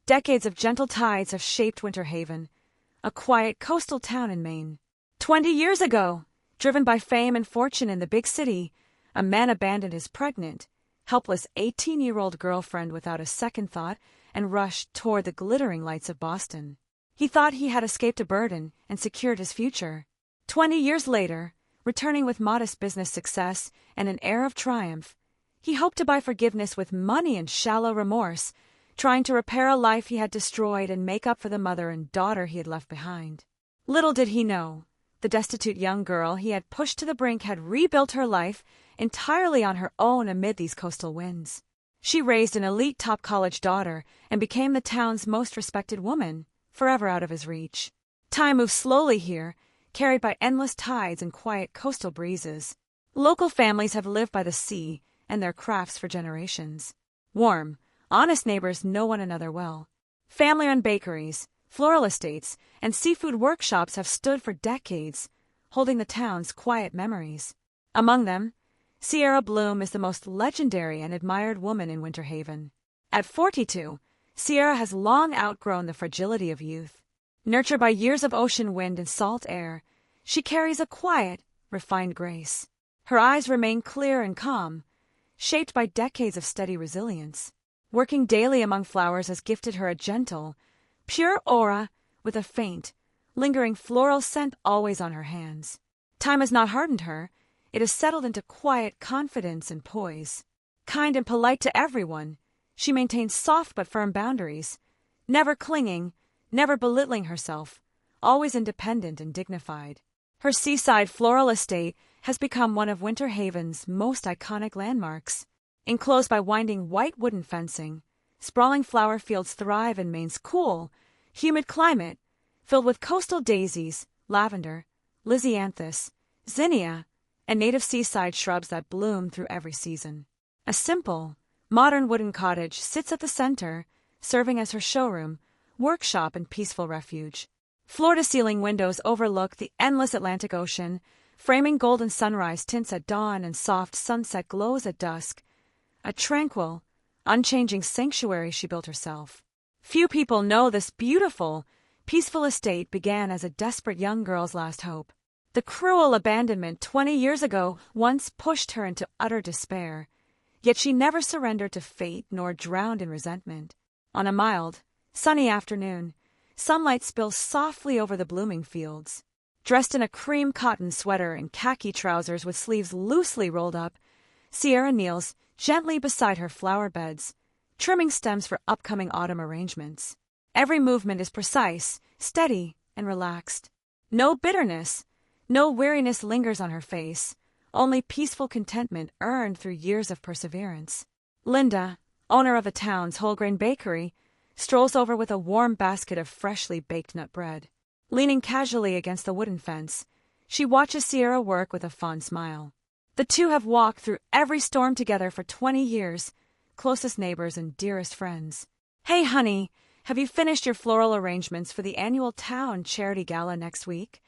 Decades of gentle tides have shaped Winter Haven, a quiet coastal town in Maine. 20 years ago, driven by fame and fortune in the big city, a man abandoned his pregnant, helpless 18-year-old girlfriend without a second thought and rushed toward the glittering lights of Boston. He thought he had escaped a burden and secured his future. 20 years later, returning with modest business success and an air of triumph, he hoped to buy forgiveness with money and shallow remorse, trying to repair a life he had destroyed and make up for the mother and daughter he had left behind. Little did he know, the destitute young girl he had pushed to the brink had rebuilt her life entirely on her own amid these coastal winds. She raised an elite top college daughter and became the town's most respected woman, forever out of his reach. Time moves slowly here, carried by endless tides and quiet coastal breezes. Local families have lived by the sea and their crafts for generations. Warm, honest neighbors know one another well. Family-run bakeries, floral estates, and seafood workshops have stood for decades, holding the town's quiet memories. Among them, Sierra Bloom is the most legendary and admired woman in Winter Haven. At 42, Sierra has long outgrown the fragility of youth. Nurtured by years of ocean wind and salt air, she carries a quiet, refined grace. Her eyes remain clear and calm, shaped by decades of steady resilience. Working daily among flowers has gifted her a gentle, pure aura with a faint, lingering floral scent always on her hands. Time has not hardened her. It has settled into quiet confidence and poise. Kind and polite to everyone, she maintains soft but firm boundaries, never clinging, never belittling herself, always independent and dignified. Her seaside floral estate has become one of Winter Haven's most iconic landmarks. Enclosed by winding white wooden fencing, sprawling flower fields thrive in Maine's cool, humid climate, filled with coastal daisies, lavender, lisianthus, zinnia, and native seaside shrubs that bloom through every season. A simple, modern wooden cottage sits at the center, serving as her showroom, workshop, and peaceful refuge. Floor-to-ceiling windows overlook the endless Atlantic Ocean, framing golden sunrise tints at dawn and soft sunset glows at dusk, a tranquil, unchanging sanctuary she built herself. Few people know this beautiful, peaceful estate began as a desperate young girl's last hope. The cruel abandonment 20 years ago once pushed her into utter despair, yet she never surrendered to fate nor drowned in resentment. On a mild, sunny afternoon, sunlight spills softly over the blooming fields. Dressed in a cream cotton sweater and khaki trousers with sleeves loosely rolled up, Sierra kneels gently beside her flower beds, trimming stems for upcoming autumn arrangements. Every movement is precise, steady, and relaxed. No bitterness, no weariness lingers on her face, only peaceful contentment earned through years of perseverance. Linda, owner of the town's whole-grain bakery, strolls over with a warm basket of freshly baked nut bread. Leaning casually against the wooden fence, she watches Sierra work with a fond smile. The two have walked through every storm together for 20 years, closest neighbors and dearest friends. "Hey, honey, have you finished your floral arrangements for the annual town charity gala next week?"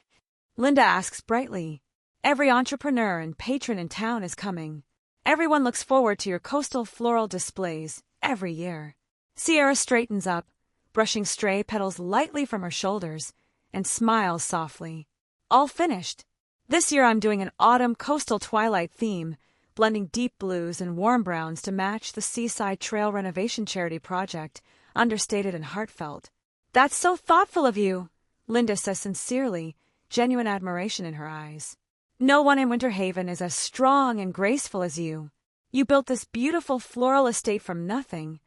Linda asks brightly. "Every entrepreneur and patron in town is coming. Everyone looks forward to your coastal floral displays every year." Sierra straightens up, brushing stray petals lightly from her shoulders, and smiles softly. "All finished. This year I'm doing an autumn coastal twilight theme, blending deep blues and warm browns to match the seaside trail renovation charity project, understated and heartfelt." "That's so thoughtful of you," Linda says sincerely, genuine admiration in her eyes. "No one in Winter Haven is as strong and graceful as you. You built this beautiful floral estate from nothing,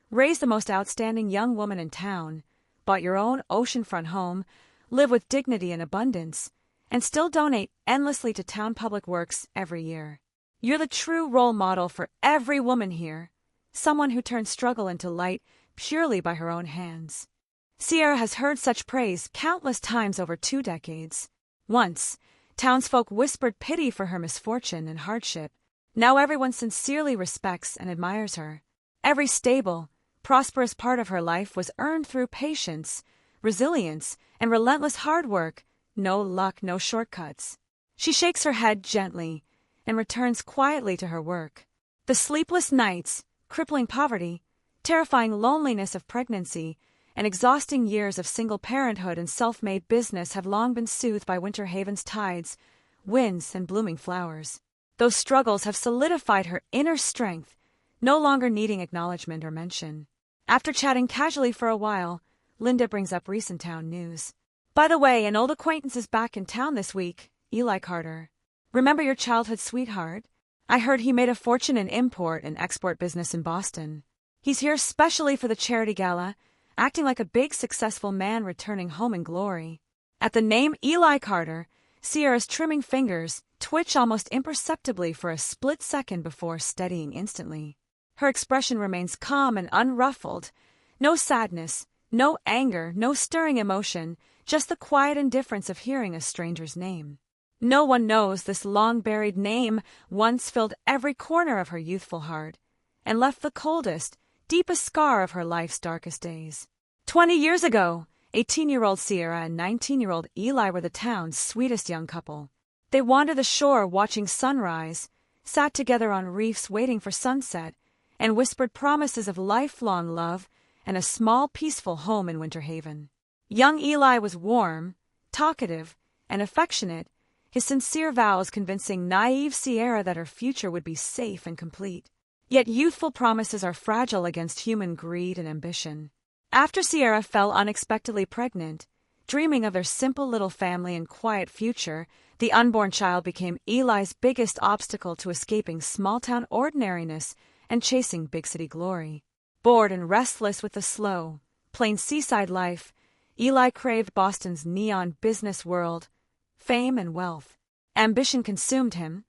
raised the most outstanding young woman in town, bought your own oceanfront home, live with dignity and abundance, and still donate endlessly to town public works every year. You're the true role model for every woman here, someone who turned struggle into light purely by her own hands." Sierra has heard such praise countless times over 2 decades. Once, townsfolk whispered pity for her misfortune and hardship. Now everyone sincerely respects and admires her. Every stable, prosperous part of her life was earned through patience, resilience, and relentless hard work. No luck, no shortcuts. She shakes her head gently and returns quietly to her work. The sleepless nights, crippling poverty, terrifying loneliness of pregnancy, and exhausting years of single parenthood and self-made business have long been soothed by Winter Haven's tides, winds, and blooming flowers. Those struggles have solidified her inner strength, no longer needing acknowledgement or mention. After chatting casually for a while, Linda brings up recent town news. "By the way, an old acquaintance is back in town this week, Eli Carter. Remember your childhood sweetheart? I heard he made a fortune in import and export business in Boston. He's here specially for the charity gala, acting like a big successful man returning home in glory." At the name Eli Carter, Sierra's trimming fingers twitch almost imperceptibly for a split second before steadying instantly. Her expression remains calm and unruffled. No sadness, no anger, no stirring emotion, just the quiet indifference of hearing a stranger's name. No one knows this long-buried name once filled every corner of her youthful heart and left the coldest, deepest scar of her life's darkest days. 20 years ago, 18-year-old Sierra and 19-year-old Eli were the town's sweetest young couple. They wandered the shore watching sunrise, sat together on reefs waiting for sunset, and whispered promises of lifelong love and a small, peaceful home in Winter Haven. Young Eli was warm, talkative, and affectionate, his sincere vows convincing naive Sierra that her future would be safe and complete. Yet youthful promises are fragile against human greed and ambition. After Sierra fell unexpectedly pregnant, dreaming of their simple little family and quiet future, the unborn child became Eli's biggest obstacle to escaping small-town ordinariness and chasing big-city glory. Bored and restless with the slow, plain seaside life, Eli craved Boston's neon business world, fame and wealth. Ambition consumed him.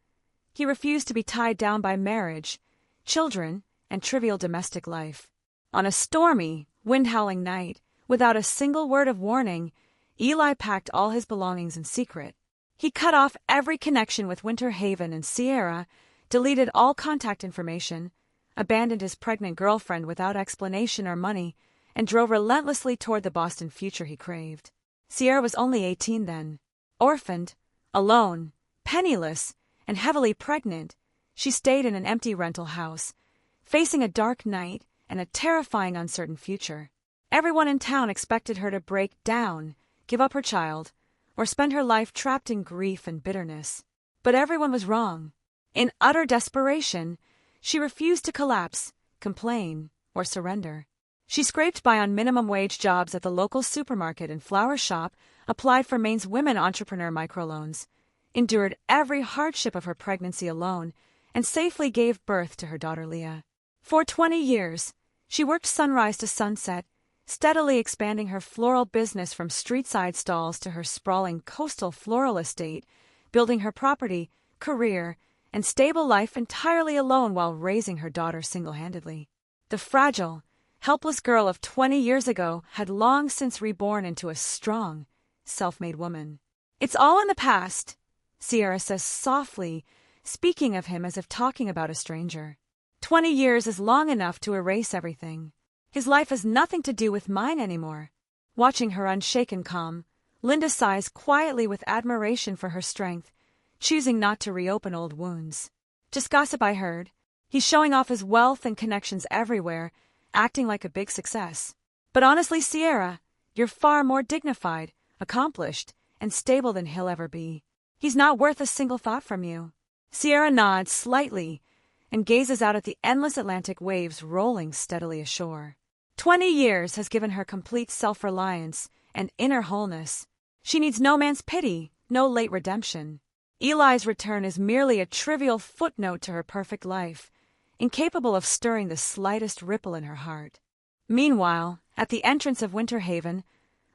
He refused to be tied down by marriage, children, and trivial domestic life. On a stormy, wind-howling night, without a single word of warning, Eli packed all his belongings in secret. He cut off every connection with Winter Haven and Sierra, deleted all contact information, abandoned his pregnant girlfriend without explanation or money, and drove relentlessly toward the Boston future he craved. Sierra was only 18 then. Orphaned, alone, penniless, and heavily pregnant, she stayed in an empty rental house, facing a dark night and a terrifying uncertain future. Everyone in town expected her to break down, give up her child, or spend her life trapped in grief and bitterness. But everyone was wrong. In utter desperation, she refused to collapse, complain, or surrender. She scraped by on minimum-wage jobs at the local supermarket and flower shop, applied for Maine's women entrepreneur microloans, endured every hardship of her pregnancy alone, and safely gave birth to her daughter Leah. For 20 years, she worked sunrise to sunset, steadily expanding her floral business from street-side stalls to her sprawling coastal floral estate, building her property, career, and stable life entirely alone while raising her daughter single-handedly. The fragile, helpless girl of 20 years ago had long since reborn into a strong, self-made woman. "It's all in the past," Sierra says softly, speaking of him as if talking about a stranger. 20 years is long enough to erase everything. His life has nothing to do with mine anymore. Watching her unshaken calm, Linda sighs quietly with admiration for her strength, choosing not to reopen old wounds. "Just gossip I heard. He's showing off his wealth and connections everywhere, acting like a big success. But honestly, Sierra, you're far more dignified, accomplished, and stable than he'll ever be. He's not worth a single thought from you." Sierra nods slightly and gazes out at the endless Atlantic waves rolling steadily ashore. 20 years has given her complete self-reliance and inner wholeness. She needs no man's pity, no late redemption. Eli's return is merely a trivial footnote to her perfect life, incapable of stirring the slightest ripple in her heart. Meanwhile, at the entrance of Winter Haven,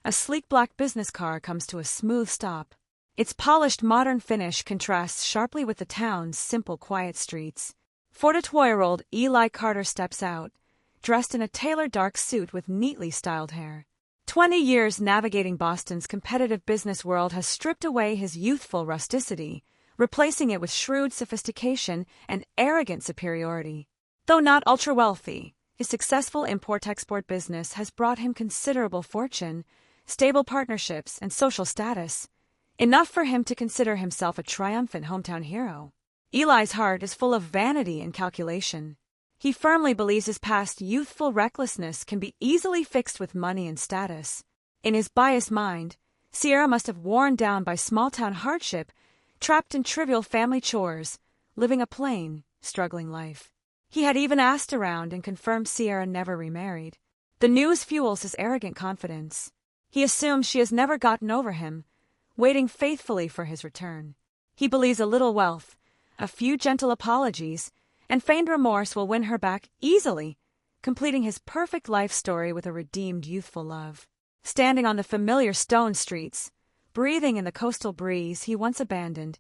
a sleek black business car comes to a smooth stop. Its polished modern finish contrasts sharply with the town's simple quiet streets. 42-year-old Eli Carter steps out, dressed in a tailored dark suit with neatly styled hair. 20 years navigating Boston's competitive business world has stripped away his youthful rusticity, replacing it with shrewd sophistication and arrogant superiority. Though not ultra-wealthy, his successful import-export business has brought him considerable fortune, stable partnerships, and social status, enough for him to consider himself a triumphant hometown hero. Eli's heart is full of vanity and calculation. He firmly believes his past youthful recklessness can be easily fixed with money and status. In his biased mind, Sierra must have worn down by small-town hardship, trapped in trivial family chores, living a plain, struggling life. He had even asked around and confirmed Sierra never remarried. The news fuels his arrogant confidence. He assumes she has never gotten over him, waiting faithfully for his return. He believes a little wealth, a few gentle apologies, and feigned remorse will win her back easily, completing his perfect life story with a redeemed youthful love. Standing on the familiar stone streets, breathing in the coastal breeze he once abandoned,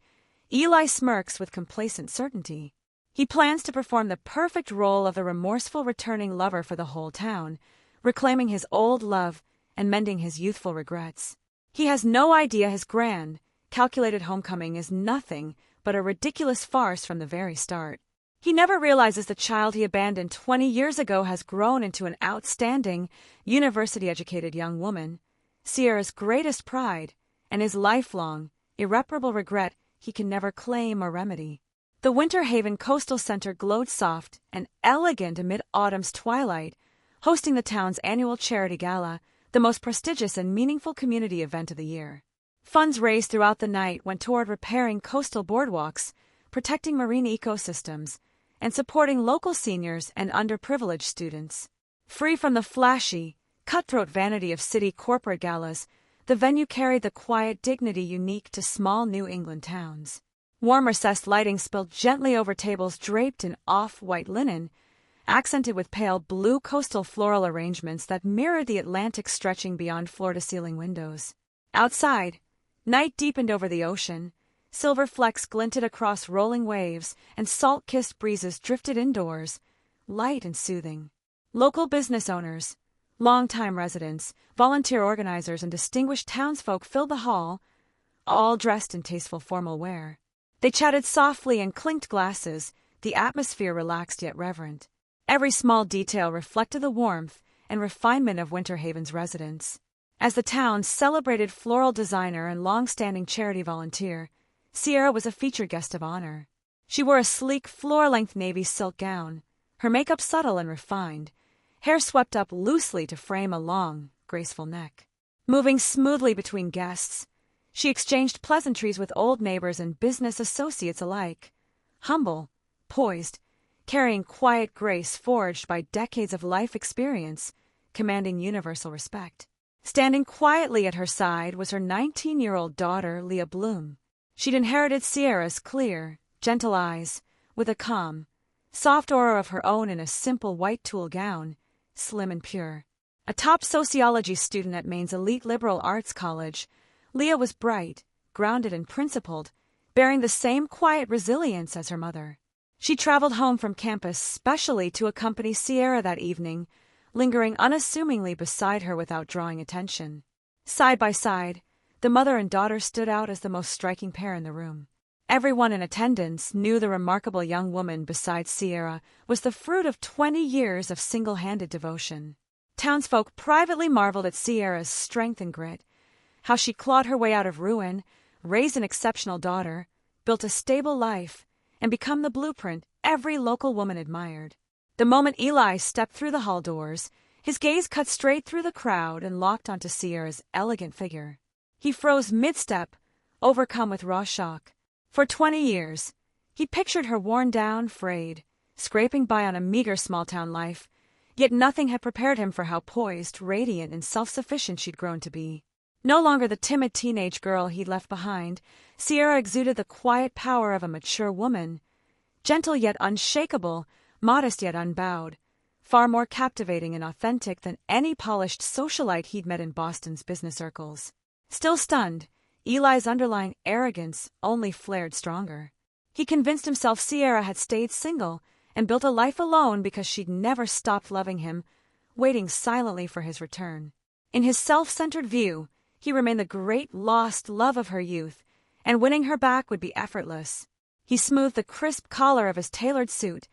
Eli smirks with complacent certainty. He plans to perform the perfect role of the remorseful returning lover for the whole town, reclaiming his old love and mending his youthful regrets. He has no idea his grand, calculated homecoming is nothing but a ridiculous farce from the very start. He never realizes the child he abandoned 20 years ago has grown into an outstanding, university-educated young woman, Sierra's greatest pride, and his lifelong, irreparable regret he can never claim or remedy. The Winter Haven Coastal Center glowed soft and elegant amid autumn's twilight, hosting the town's annual charity gala, the most prestigious and meaningful community event of the year. Funds raised throughout the night went toward repairing coastal boardwalks, protecting marine ecosystems, and supporting local seniors and underprivileged students. Free from the flashy, cutthroat vanity of city corporate galas, the venue carried the quiet dignity unique to small New England towns. Warm recessed lighting spilled gently over tables draped in off-white linen, accented with pale blue coastal floral arrangements that mirrored the Atlantic stretching beyond floor-to-ceiling windows. Outside, night deepened over the ocean. Silver flecks glinted across rolling waves, and salt-kissed breezes drifted indoors, light and soothing. Local business owners, longtime residents, volunteer organizers, and distinguished townsfolk filled the hall, all dressed in tasteful formal wear. They chatted softly and clinked glasses, the atmosphere relaxed yet reverent. Every small detail reflected the warmth and refinement of Winter Haven's residents. As the town's celebrated floral designer and long-standing charity volunteer, Sierra was a featured guest of honor. She wore a sleek, floor-length navy silk gown, her makeup subtle and refined, hair swept up loosely to frame a long, graceful neck. Moving smoothly between guests, she exchanged pleasantries with old neighbors and business associates alike. Humble, poised, carrying quiet grace forged by decades of life experience, commanding universal respect. Standing quietly at her side was her 19-year-old daughter, Leah Bloom. She'd inherited Sierra's clear, gentle eyes, with a calm, soft aura of her own in a simple white tulle gown, slim and pure. A top sociology student at Maine's elite liberal arts college, Leah was bright, grounded and principled, bearing the same quiet resilience as her mother. She traveled home from campus specially to accompany Sierra that evening, lingering unassumingly beside her without drawing attention. Side by side, the mother and daughter stood out as the most striking pair in the room. Everyone in attendance knew the remarkable young woman beside Sierra was the fruit of 20 years of single-handed devotion. Townsfolk privately marveled at Sierra's strength and grit, how she clawed her way out of ruin, raised an exceptional daughter, built a stable life, and become the blueprint every local woman admired. The moment Eli stepped through the hall doors, his gaze cut straight through the crowd and locked onto Sierra's elegant figure. He froze mid-step, overcome with raw shock. For 20 years, he pictured her worn down, frayed, scraping by on a meager small-town life, yet nothing had prepared him for how poised, radiant, and self-sufficient she'd grown to be. No longer the timid teenage girl he'd left behind, Sierra exuded the quiet power of a mature woman, gentle yet unshakable, modest yet unbowed, far more captivating and authentic than any polished socialite he'd met in Boston's business circles. Still stunned, Eli's underlying arrogance only flared stronger. He convinced himself Sierra had stayed single and built a life alone because she'd never stopped loving him, waiting silently for his return. In his self-centered view, he remained the great lost love of her youth, and winning her back would be effortless. He smoothed the crisp collar of his tailored suit,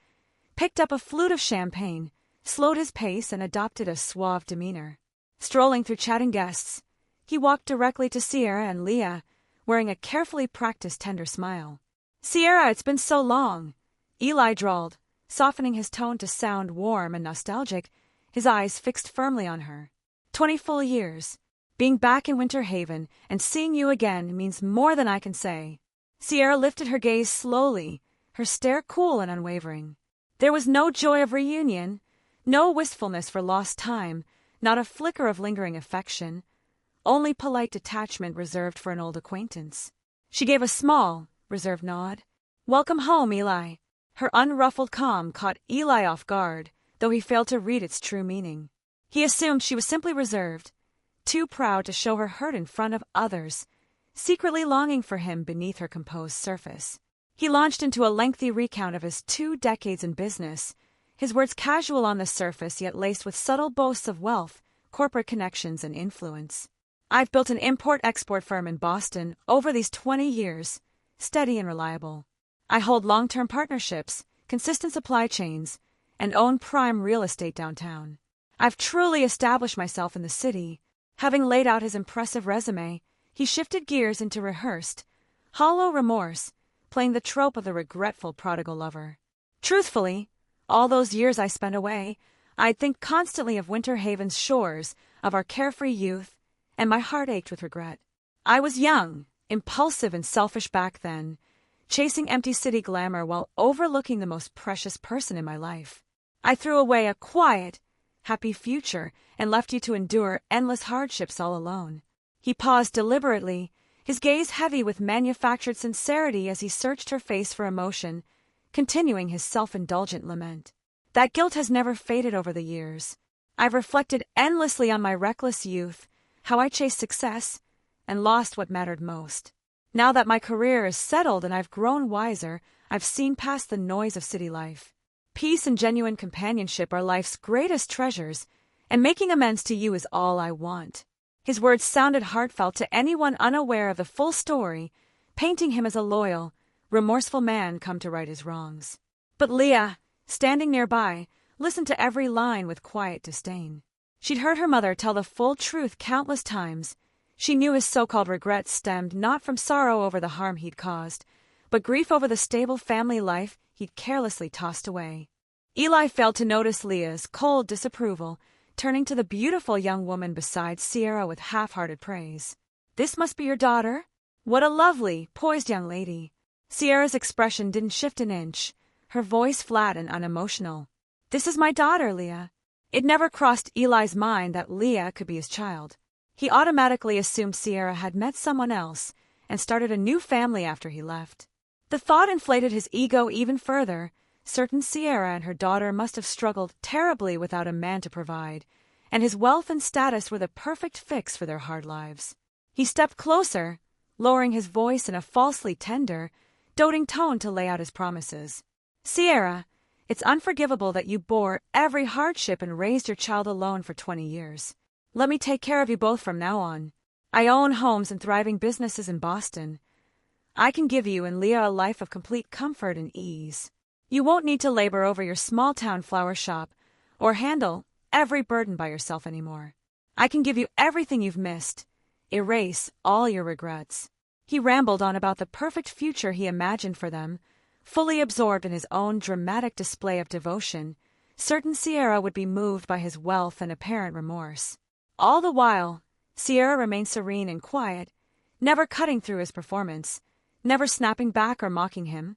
picked up a flute of champagne, slowed his pace, and adopted a suave demeanor. Strolling through chatting guests, he walked directly to Sierra and Leah, wearing a carefully practiced tender smile. "Sierra, it's been so long," Eli drawled, softening his tone to sound warm and nostalgic, his eyes fixed firmly on her. 20 full years. Being back in Winter Haven and seeing you again means more than I can say. Sierra lifted her gaze slowly, her stare cool and unwavering. There was no joy of reunion, no wistfulness for lost time, not a flicker of lingering affection, only polite detachment reserved for an old acquaintance. She gave a small, reserved nod. Welcome home, Eli. Her unruffled calm caught Eli off guard, though he failed to read its true meaning. He assumed she was simply reserved, too proud to show her hurt in front of others, secretly longing for him beneath her composed surface. He launched into a lengthy recount of his 2 decades in business, his words casual on the surface yet laced with subtle boasts of wealth, corporate connections, and influence. I've built an import-export firm in Boston over these 20 years, steady and reliable. I hold long-term partnerships, consistent supply chains, and own prime real estate downtown. I've truly established myself in the city. Having laid out his impressive resume, he shifted gears into rehearsed, hollow remorse, playing the trope of the regretful prodigal lover. Truthfully, all those years I spent away, I'd think constantly of Winter Haven's shores, of our carefree youth, and my heart ached with regret. I was young, impulsive and selfish back then, chasing empty city glamour while overlooking the most precious person in my life. I threw away a quiet, happy future and left you to endure endless hardships all alone. He paused deliberately, his gaze heavy with manufactured sincerity as he searched her face for emotion, continuing his self-indulgent lament. That guilt has never faded over the years. I've reflected endlessly on my reckless youth, how I chased success and lost what mattered most. Now that my career is settled and I've grown wiser, I've seen past the noise of city life. Peace and genuine companionship are life's greatest treasures, and making amends to you is all I want. His words sounded heartfelt to anyone unaware of the full story, painting him as a loyal, remorseful man come to right his wrongs. But Leah, standing nearby, listened to every line with quiet disdain. She'd heard her mother tell the full truth countless times. She knew his so-called regrets stemmed not from sorrow over the harm he'd caused, but grief over the stable family life he'd carelessly tossed away. Eli failed to notice Leah's cold disapproval, turning to the beautiful young woman beside Sierra with half-hearted praise. This must be your daughter? What a lovely, poised young lady. Sierra's expression didn't shift an inch, her voice flat and unemotional. This is my daughter, Leah. It never crossed Eli's mind that Leah could be his child. He automatically assumed Sierra had met someone else and started a new family after he left. The thought inflated his ego even further. Certain Sierra and her daughter must have struggled terribly without a man to provide, and his wealth and status were the perfect fix for their hard lives. He stepped closer, lowering his voice in a falsely tender, doting tone to lay out his promises. Sierra, it's unforgivable that you bore every hardship and raised your child alone for 20 years. Let me take care of you both from now on. I own homes and thriving businesses in Boston. I can give you and Leah a life of complete comfort and ease. You won't need to labor over your small-town flower shop or handle every burden by yourself anymore. I can give you everything you've missed, erase all your regrets. He rambled on about the perfect future he imagined for them, fully absorbed in his own dramatic display of devotion, certain Sierra would be moved by his wealth and apparent remorse. All the while, Sierra remained serene and quiet, never cutting through his performance, never snapping back or mocking him,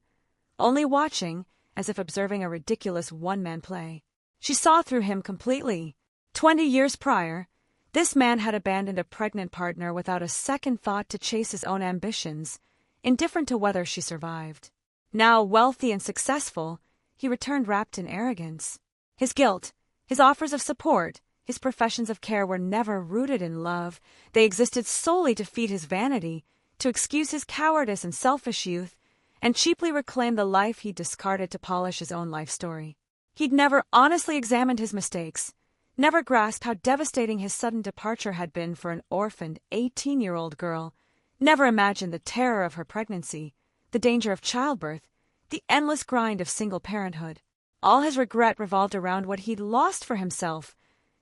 only watching, as if observing a ridiculous one-man play. She saw through him completely. 20 years prior, this man had abandoned a pregnant partner without a second thought to chase his own ambitions, indifferent to whether she survived. Now wealthy and successful, he returned wrapped in arrogance. His guilt, his offers of support, his professions of care were never rooted in love. They existed solely to feed his vanity, to excuse his cowardice and selfish youth, and cheaply reclaim the life he'd discarded to polish his own life story. He'd never honestly examined his mistakes, never grasped how devastating his sudden departure had been for an orphaned 18-year-old girl, never imagined the terror of her pregnancy, the danger of childbirth, the endless grind of single parenthood. All his regret revolved around what he'd lost for himself,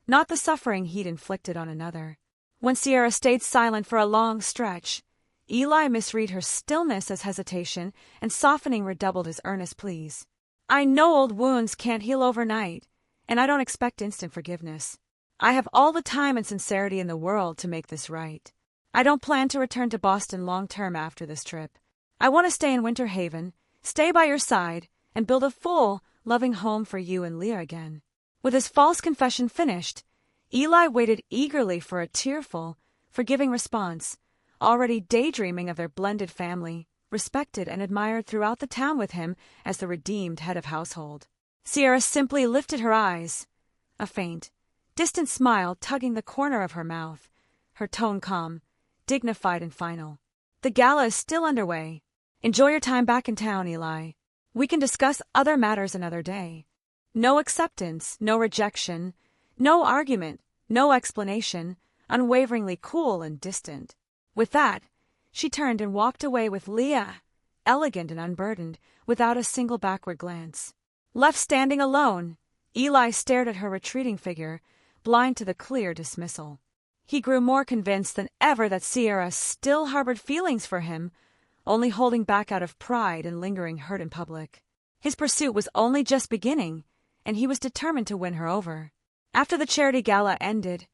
not the suffering he'd inflicted on another. When Sierra stayed silent for a long stretch, Eli misread her stillness as hesitation and softening redoubled his earnest pleas. I know old wounds can't heal overnight, and I don't expect instant forgiveness. I have all the time and sincerity in the world to make this right. I don't plan to return to Boston long-term after this trip. I want to stay in Winter Haven, stay by your side, and build a full, loving home for you and Leah again." With his false confession finished, Eli waited eagerly for a tearful, forgiving response, already daydreaming of their blended family, respected and admired throughout the town with him as the redeemed head of household. Sierra simply lifted her eyes, a faint, distant smile tugging the corner of her mouth, her tone calm, dignified and final. "The gala is still underway. Enjoy your time back in town, Eli. We can discuss other matters another day. No acceptance, no rejection, no argument, no explanation, unwaveringly cool and distant." With that, she turned and walked away with Leah, elegant and unburdened, without a single backward glance. Left standing alone, Eli stared at her retreating figure, blind to the clear dismissal. He grew more convinced than ever that Sierra still harbored feelings for him, only holding back out of pride and lingering hurt in public. His pursuit was only just beginning, and he was determined to win her over. After the charity gala ended,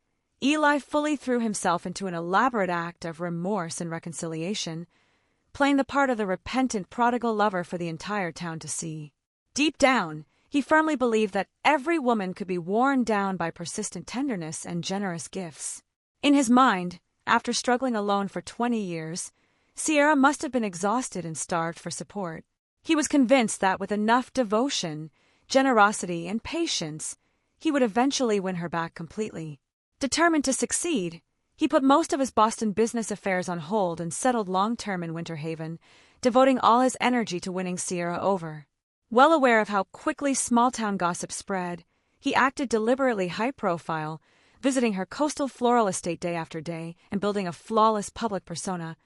Eli fully threw himself into an elaborate act of remorse and reconciliation, playing the part of the repentant prodigal lover for the entire town to see. Deep down, he firmly believed that every woman could be worn down by persistent tenderness and generous gifts. In his mind, after struggling alone for 20 years, Sierra must have been exhausted and starved for support. He was convinced that with enough devotion, generosity, and patience, he would eventually win her back completely. Determined to succeed, he put most of his Boston business affairs on hold and settled long-term in Winter Haven, devoting all his energy to winning Sierra over. Well aware of how quickly small-town gossip spread, he acted deliberately high-profile, visiting her coastal floral estate day after day and building a flawless public persona,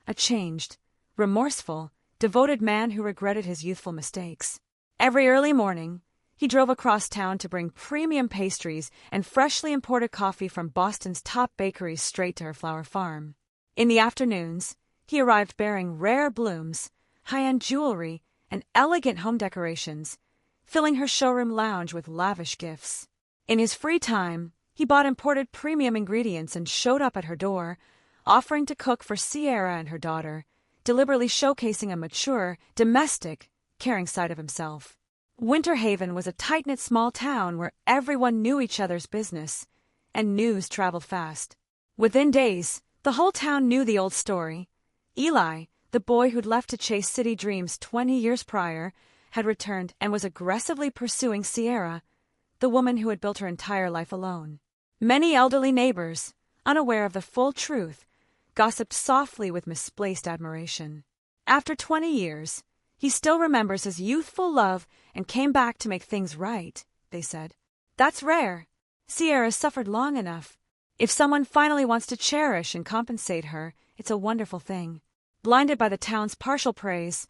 a changed, remorseful, devoted man who regretted his youthful mistakes. Every early morning, he drove across town to bring premium pastries and freshly imported coffee from Boston's top bakeries straight to her flower farm. In the afternoons, he arrived bearing rare blooms, high-end jewelry, and elegant home decorations, filling her showroom lounge with lavish gifts. In his free time, he bought imported premium ingredients and showed up at her door, offering to cook for Sierra and her daughter, deliberately showcasing a mature, domestic, caring side of himself. Winter Haven was a tight-knit small town where everyone knew each other's business, and news traveled fast. Within days, the whole town knew the old story. Eli, the boy who'd left to chase city dreams 20 years prior, had returned and was aggressively pursuing Sierra, the woman who had built her entire life alone. Many elderly neighbors, unaware of the full truth, gossiped softly with misplaced admiration. After 20 years, he still remembers his youthful love and came back to make things right, they said. That's rare. Sierra suffered long enough. If someone finally wants to cherish and compensate her, it's a wonderful thing. Blinded by the town's partial praise,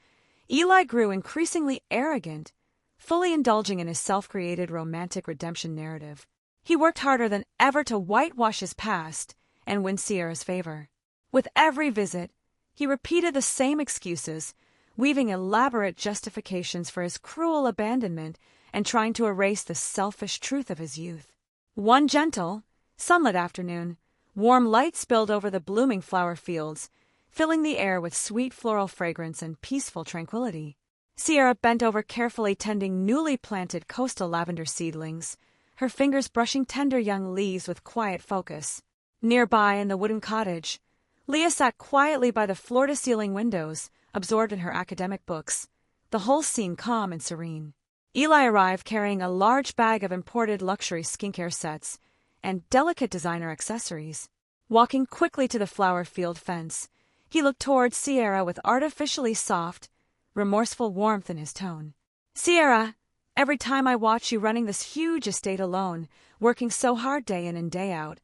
Eli grew increasingly arrogant, fully indulging in his self-created romantic redemption narrative. He worked harder than ever to whitewash his past and win Sierra's favor. With every visit, he repeated the same excuses, weaving elaborate justifications for his cruel abandonment and trying to erase the selfish truth of his youth. One gentle, sunlit afternoon, warm light spilled over the blooming flower fields, filling the air with sweet floral fragrance and peaceful tranquility. Sierra bent over carefully tending newly planted coastal lavender seedlings, her fingers brushing tender young leaves with quiet focus. Nearby in the wooden cottage, Leah sat quietly by the floor-to-ceiling windows, absorbed in her academic books, the whole scene calm and serene. Eli arrived carrying a large bag of imported luxury skincare sets and delicate designer accessories. Walking quickly to the flower field fence, he looked toward Sierra with artificially soft, remorseful warmth in his tone. "Sierra, every time I watch you running this huge estate alone, working so hard day in and day out,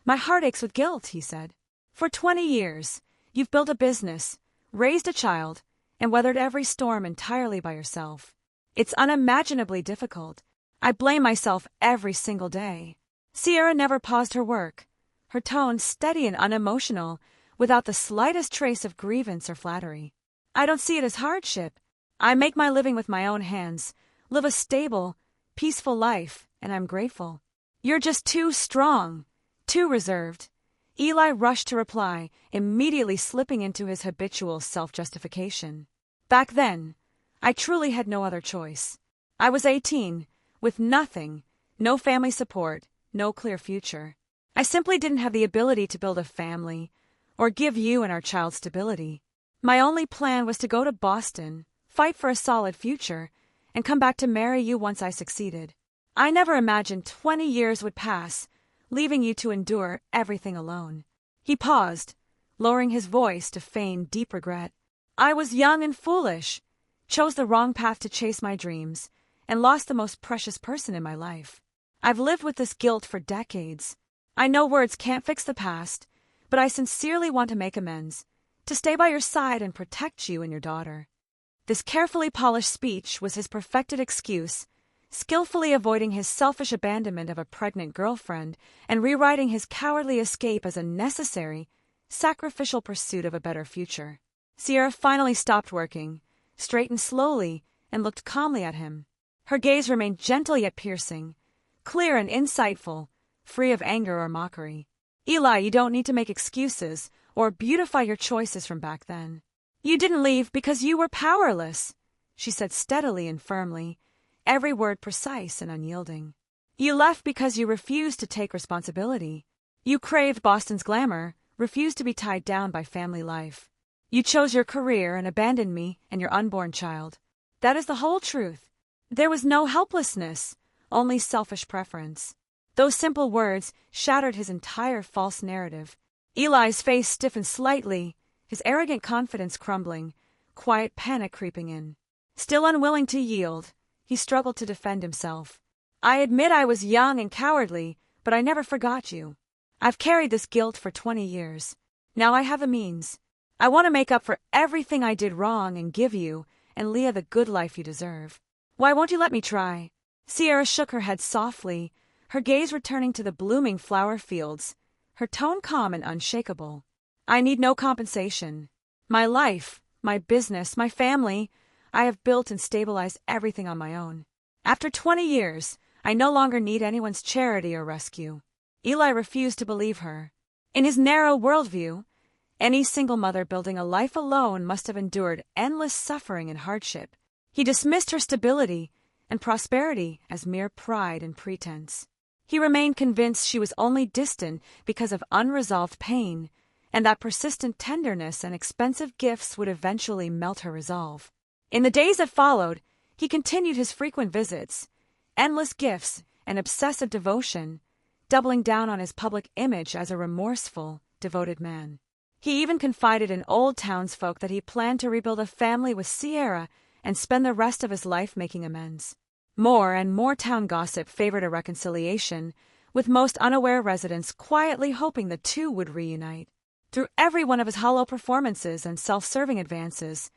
my heart aches with guilt," he said. "For 20 years, you've built a business, raised a child, and weathered every storm entirely by yourself. It's unimaginably difficult. I blame myself every single day." Sierra never paused her work, her tone steady and unemotional, without the slightest trace of grievance or flattery. "I don't see it as hardship. I make my living with my own hands, live a stable, peaceful life, and I'm grateful. You're just too strong, too reserved. Eli rushed to reply, immediately slipping into his habitual self-justification. Back then, I truly had no other choice. I was 18, with nothing, no family support, no clear future. I simply didn't have the ability to build a family, or give you and our child stability. My only plan was to go to Boston, fight for a solid future, and come back to marry you once I succeeded. I never imagined 20 years would pass, leaving you to endure everything alone. He paused, lowering his voice to feign deep regret. I was young and foolish, chose the wrong path to chase my dreams, and lost the most precious person in my life. I've lived with this guilt for decades. I know words can't fix the past, but I sincerely want to make amends, to stay by your side and protect you and your daughter. This carefully polished speech was his perfected excuse, skillfully avoiding his selfish abandonment of a pregnant girlfriend and rewriting his cowardly escape as a necessary, sacrificial pursuit of a better future. Sierra finally stopped working, straightened slowly, and looked calmly at him. Her gaze remained gentle yet piercing, clear and insightful, free of anger or mockery. Eli, you don't need to make excuses or beautify your choices from back then. You didn't leave because you were powerless, she said steadily and firmly, every word precise and unyielding. You left because you refused to take responsibility. You craved Boston's glamour, refused to be tied down by family life. You chose your career and abandoned me and your unborn child. That is the whole truth. There was no helplessness, only selfish preference. Those simple words shattered his entire false narrative. Eli's face stiffened slightly, his arrogant confidence crumbling, quiet panic creeping in. Still unwilling to yield, he struggled to defend himself. I admit I was young and cowardly, but I never forgot you. I've carried this guilt for 20 years. Now I have the means. I want to make up for everything I did wrong and give you and Leah the good life you deserve. Why won't you let me try? Sierra shook her head softly, her gaze returning to the blooming flower fields, her tone calm and unshakable. I need no compensation. My life, my business, my family, I have built and stabilized everything on my own. After 20 years, I no longer need anyone's charity or rescue. Eli refused to believe her. In his narrow worldview, any single mother building a life alone must have endured endless suffering and hardship. He dismissed her stability and prosperity as mere pride and pretense. He remained convinced she was only distant because of unresolved pain, and that persistent tenderness and expensive gifts would eventually melt her resolve. In the days that followed, he continued his frequent visits, endless gifts, and obsessive devotion, doubling down on his public image as a remorseful, devoted man. He even confided in old townsfolk that he planned to rebuild a family with Sierra and spend the rest of his life making amends. More and more town gossip favored a reconciliation, with most unaware residents quietly hoping the two would reunite. Through every one of his hollow performances and self-serving advances,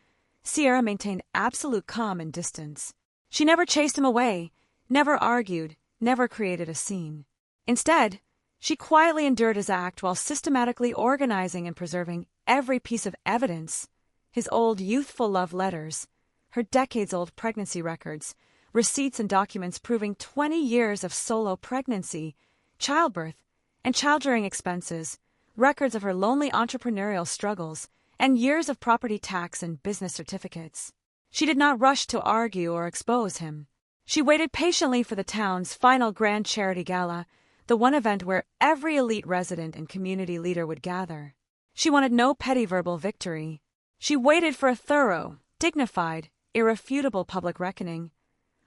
Sierra maintained absolute calm and distance. She never chased him away, never argued, never created a scene. Instead, she quietly endured his act while systematically organizing and preserving every piece of evidence: his old youthful love letters, her decades-old pregnancy records, receipts and documents proving 20 years of solo pregnancy, childbirth, and child-rearing expenses, records of her lonely entrepreneurial struggles, and years of property tax and business certificates. She did not rush to argue or expose him. She waited patiently for the town's final grand charity gala, the one event where every elite resident and community leader would gather. She wanted no petty verbal victory. She waited for a thorough, dignified, irrefutable public reckoning,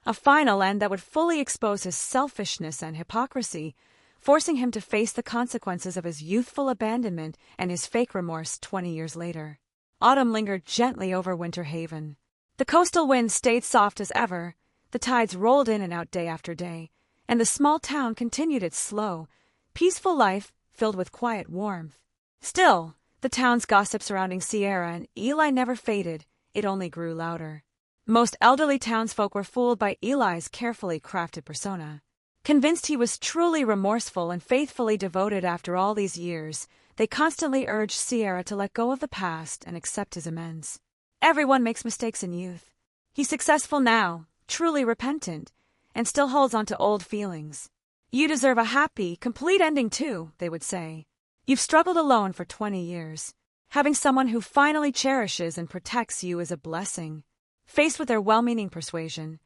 a final end that would fully expose his selfishness and hypocrisy, forcing him to face the consequences of his youthful abandonment and his fake remorse 20 years later. Autumn lingered gently over Winter Haven. The coastal winds stayed soft as ever, the tides rolled in and out day after day, and the small town continued its slow, peaceful life filled with quiet warmth. Still, the town's gossip surrounding Sierra and Eli never faded, it only grew louder. Most elderly townsfolk were fooled by Eli's carefully crafted persona. Convinced he was truly remorseful and faithfully devoted after all these years, they constantly urged Sierra to let go of the past and accept his amends. Everyone makes mistakes in youth. He's successful now, truly repentant, and still holds on to old feelings. You deserve a happy, complete ending too, they would say. You've struggled alone for 20 years. Having someone who finally cherishes and protects you is a blessing. Faced with their well-meaning persuasion,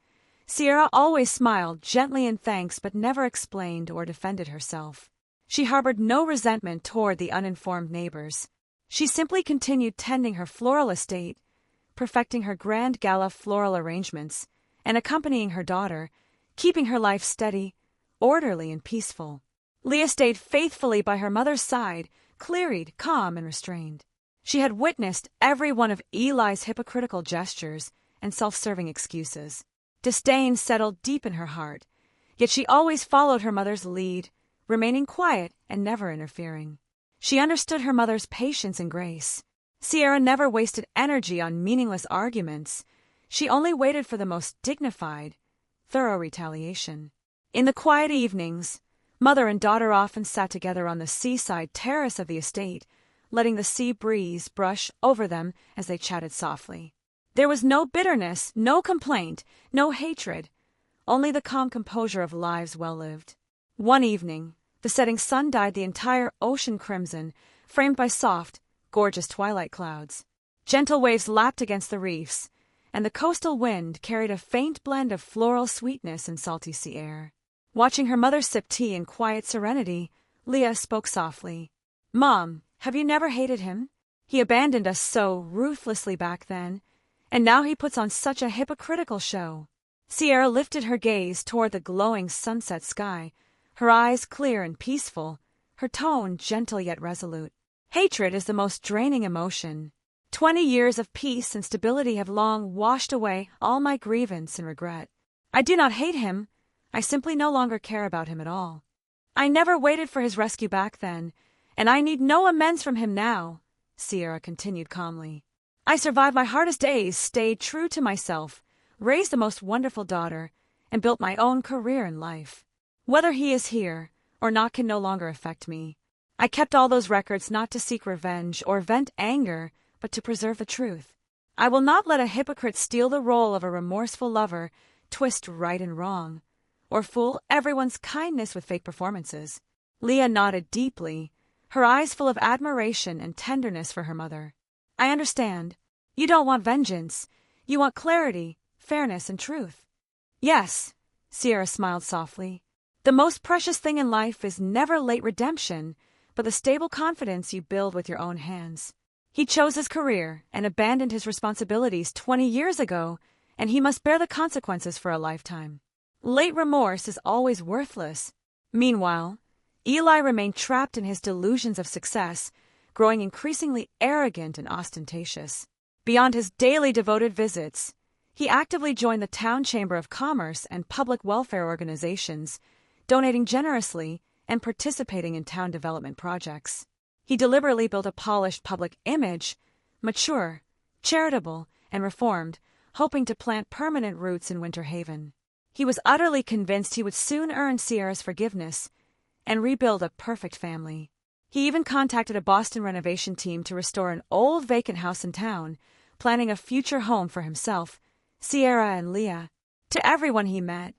Sierra always smiled gently in thanks but never explained or defended herself. She harbored no resentment toward the uninformed neighbors. She simply continued tending her floral estate, perfecting her grand gala floral arrangements, and accompanying her daughter, keeping her life steady, orderly, and peaceful. Leah stayed faithfully by her mother's side, clear-eyed, calm, and restrained. She had witnessed every one of Eli's hypocritical gestures and self-serving excuses. Disdain settled deep in her heart, yet she always followed her mother's lead, remaining quiet and never interfering. She understood her mother's patience and grace. Sierra never wasted energy on meaningless arguments. She only waited for the most dignified, thorough retaliation. In the quiet evenings, mother and daughter often sat together on the seaside terrace of the estate, letting the sea breeze brush over them as they chatted softly. There was no bitterness, no complaint, no hatred, only the calm composure of lives well lived. One evening, the setting sun dyed the entire ocean crimson, framed by soft, gorgeous twilight clouds. Gentle waves lapped against the reefs, and the coastal wind carried a faint blend of floral sweetness and salty sea air. Watching her mother sip tea in quiet serenity, Leah spoke softly. "Mom, have you never hated him? He abandoned us so ruthlessly back then, and now he puts on such a hypocritical show." Sierra lifted her gaze toward the glowing sunset sky, her eyes clear and peaceful, her tone gentle yet resolute. "Hatred is the most draining emotion. 20 years of peace and stability have long washed away all my grievance and regret. I do not hate him, I simply no longer care about him at all. I never waited for his rescue back then, and I need no amends from him now," Sierra continued calmly. "I survived my hardest days, stayed true to myself, raised the most wonderful daughter, and built my own career in life. Whether he is here or not can no longer affect me. I kept all those records not to seek revenge or vent anger, but to preserve the truth. I will not let a hypocrite steal the role of a remorseful lover, twist right and wrong, or fool everyone's kindness with fake performances." Leah nodded deeply, her eyes full of admiration and tenderness for her mother. "I understand. You don't want vengeance. You want clarity, fairness, and truth." "Yes," Sierra smiled softly. "The most precious thing in life is never late redemption, but the stable confidence you build with your own hands. He chose his career and abandoned his responsibilities 20 years ago, and he must bear the consequences for a lifetime. Late remorse is always worthless." Meanwhile, Eli remained trapped in his delusions of success, growing increasingly arrogant and ostentatious. Beyond his daily devoted visits, he actively joined the town chamber of commerce and public welfare organizations, donating generously and participating in town development projects. He deliberately built a polished public image, mature, charitable, and reformed, hoping to plant permanent roots in Winter Haven. He was utterly convinced he would soon earn Sierra's forgiveness and rebuild a perfect family. He even contacted a Boston renovation team to restore an old vacant house in town, planning a future home for himself, Sierra, and Leah. To everyone he met,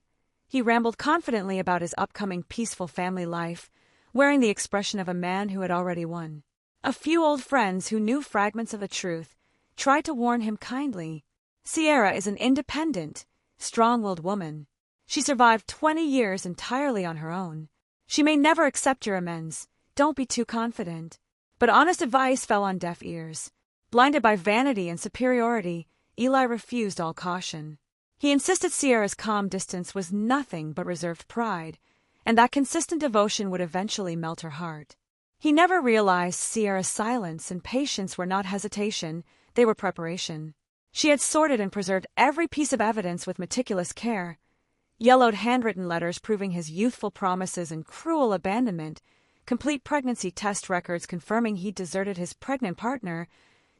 he rambled confidently about his upcoming peaceful family life, wearing the expression of a man who had already won. A few old friends who knew fragments of the truth tried to warn him kindly. "Sierra is an independent, strong-willed woman. She survived 20 years entirely on her own. She may never accept your amends. Don't be too confident." But honest advice fell on deaf ears. Blinded by vanity and superiority, Eli refused all caution. He insisted Sierra's calm distance was nothing but reserved pride, and that consistent devotion would eventually melt her heart. He never realized Sierra's silence and patience were not hesitation, they were preparation. She had sorted and preserved every piece of evidence with meticulous care. Yellowed handwritten letters proving his youthful promises and cruel abandonment, complete pregnancy test records confirming he deserted his pregnant partner,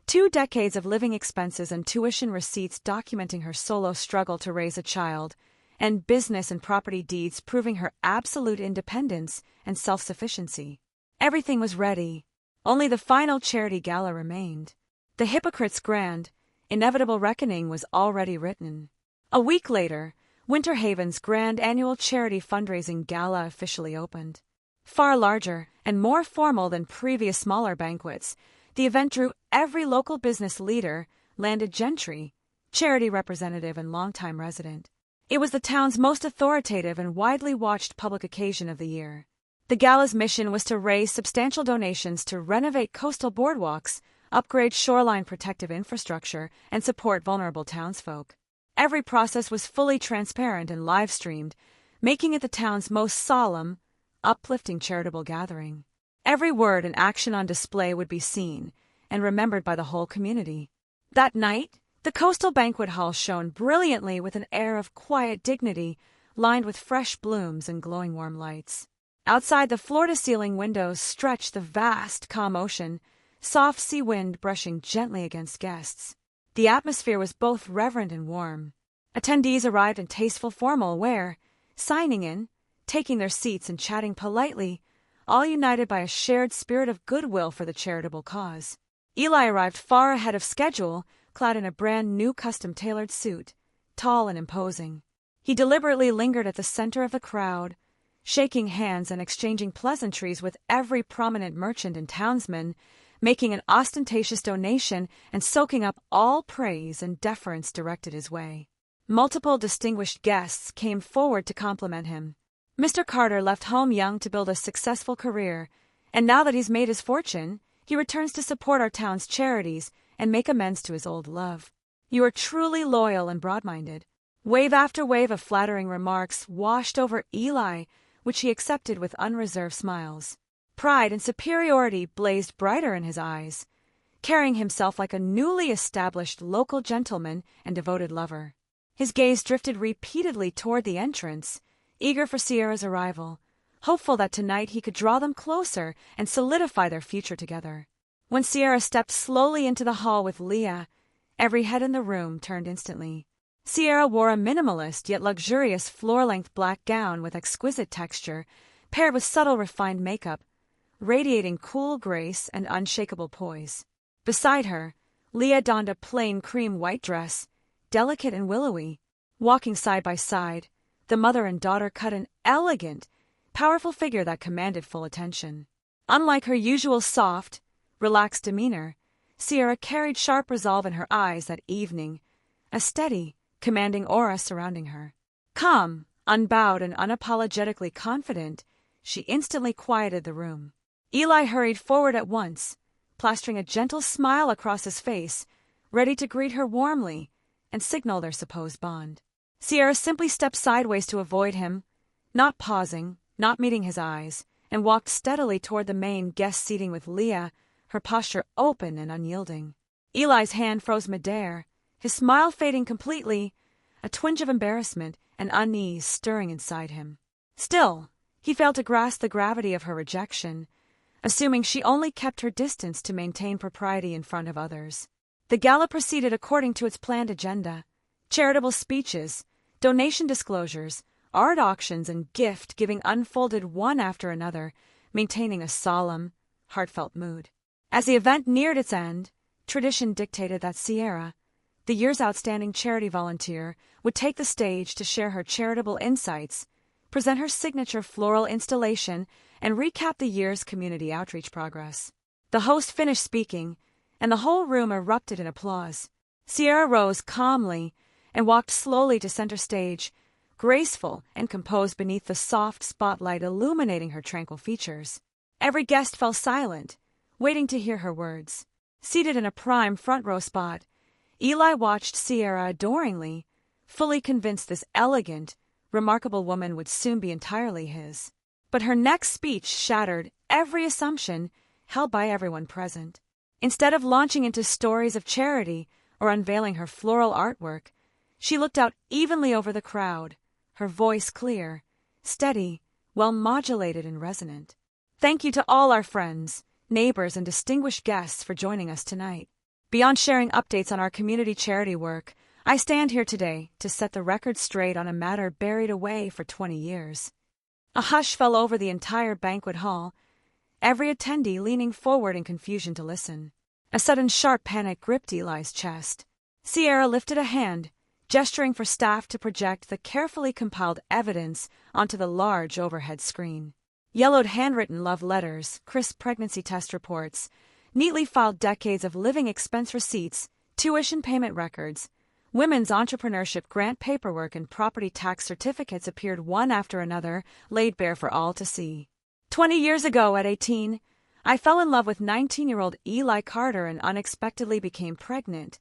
2 decades of living expenses and tuition receipts documenting her solo struggle to raise a child, and business and property deeds proving her absolute independence and self-sufficiency. Everything was ready. Only the final charity gala remained. The hypocrite's grand, inevitable reckoning was already written. A week later, Winter Haven's grand annual charity fundraising gala officially opened. Far larger and more formal than previous smaller banquets, the event drew every local business leader, landed gentry, charity representative, and longtime resident. It was the town's most authoritative and widely watched public occasion of the year. The gala's mission was to raise substantial donations to renovate coastal boardwalks, upgrade shoreline protective infrastructure, and support vulnerable townsfolk. Every process was fully transparent and live-streamed, making it the town's most solemn, uplifting charitable gathering. Every word and action on display would be seen and remembered by the whole community. That night, the coastal banquet hall shone brilliantly with an air of quiet dignity, lined with fresh blooms and glowing warm lights. Outside, the floor-to-ceiling windows stretched the vast, calm ocean, soft sea wind brushing gently against guests. The atmosphere was both reverent and warm. Attendees arrived in tasteful formal wear, signing in, taking their seats and chatting politely, all united by a shared spirit of goodwill for the charitable cause. Eli arrived far ahead of schedule, clad in a brand-new custom-tailored suit, tall and imposing. He deliberately lingered at the center of the crowd, shaking hands and exchanging pleasantries with every prominent merchant and townsman, making an ostentatious donation and soaking up all praise and deference directed his way. Multiple distinguished guests came forward to compliment him. Mr. Carter left home young to build a successful career, and now that he's made his fortune, he returns to support our town's charities and make amends to his old love. You are truly loyal and broad-minded. Wave after wave of flattering remarks washed over Eli, which he accepted with unreserved smiles. Pride and superiority blazed brighter in his eyes, carrying himself like a newly established local gentleman and devoted lover. His gaze drifted repeatedly toward the entrance, eager for Sierra's arrival, hopeful that tonight he could draw them closer and solidify their future together. When Sierra stepped slowly into the hall with Leah, every head in the room turned instantly. Sierra wore a minimalist yet luxurious floor-length black gown with exquisite texture, paired with subtle refined makeup, radiating cool grace and unshakable poise. Beside her, Leah donned a plain cream white dress, delicate and willowy. Walking side by side, the mother and daughter cut an elegant, powerful figure that commanded full attention. Unlike her usual soft, relaxed demeanor, Sierra carried sharp resolve in her eyes that evening, a steady, commanding aura surrounding her. Calm, unbowed, and unapologetically confident, she instantly quieted the room. Eli hurried forward at once, plastering a gentle smile across his face, ready to greet her warmly and signal their supposed bond. Sierra simply stepped sideways to avoid him, not pausing, not meeting his eyes, and walked steadily toward the main guest seating with Leah, her posture open and unyielding. Eli's hand froze midair, his smile fading completely, a twinge of embarrassment and unease stirring inside him. Still, he failed to grasp the gravity of her rejection, assuming she only kept her distance to maintain propriety in front of others. The gala proceeded according to its planned agenda: charitable speeches, donation disclosures, art auctions, and gift-giving unfolded one after another, maintaining a solemn, heartfelt mood. As the event neared its end, tradition dictated that Sierra, the year's outstanding charity volunteer, would take the stage to share her charitable insights, present her signature floral installation, and recap the year's community outreach progress. The host finished speaking, and the whole room erupted in applause. Sierra rose calmly and walked slowly to center stage, graceful and composed beneath the soft spotlight illuminating her tranquil features. Every guest fell silent, waiting to hear her words. Seated in a prime front-row spot, Eli watched Sierra adoringly, fully convinced this elegant, remarkable woman would soon be entirely his. But her next speech shattered every assumption held by everyone present. Instead of launching into stories of charity or unveiling her floral artwork, she looked out evenly over the crowd, her voice clear, steady, well-modulated and resonant. Thank you to all our friends, neighbors, and distinguished guests for joining us tonight. Beyond sharing updates on our community charity work, I stand here today to set the record straight on a matter buried away for 20 years. A hush fell over the entire banquet hall, every attendee leaning forward in confusion to listen. A sudden sharp panic gripped Eli's chest. Sierra lifted a hand, gesturing for staff to project the carefully compiled evidence onto the large overhead screen. Yellowed handwritten love letters, crisp pregnancy test reports, neatly filed decades of living expense receipts, tuition payment records, women's entrepreneurship grant paperwork and property tax certificates appeared one after another, laid bare for all to see. 20 years ago, at 18, I fell in love with 19-year-old Eli Carter and unexpectedly became pregnant.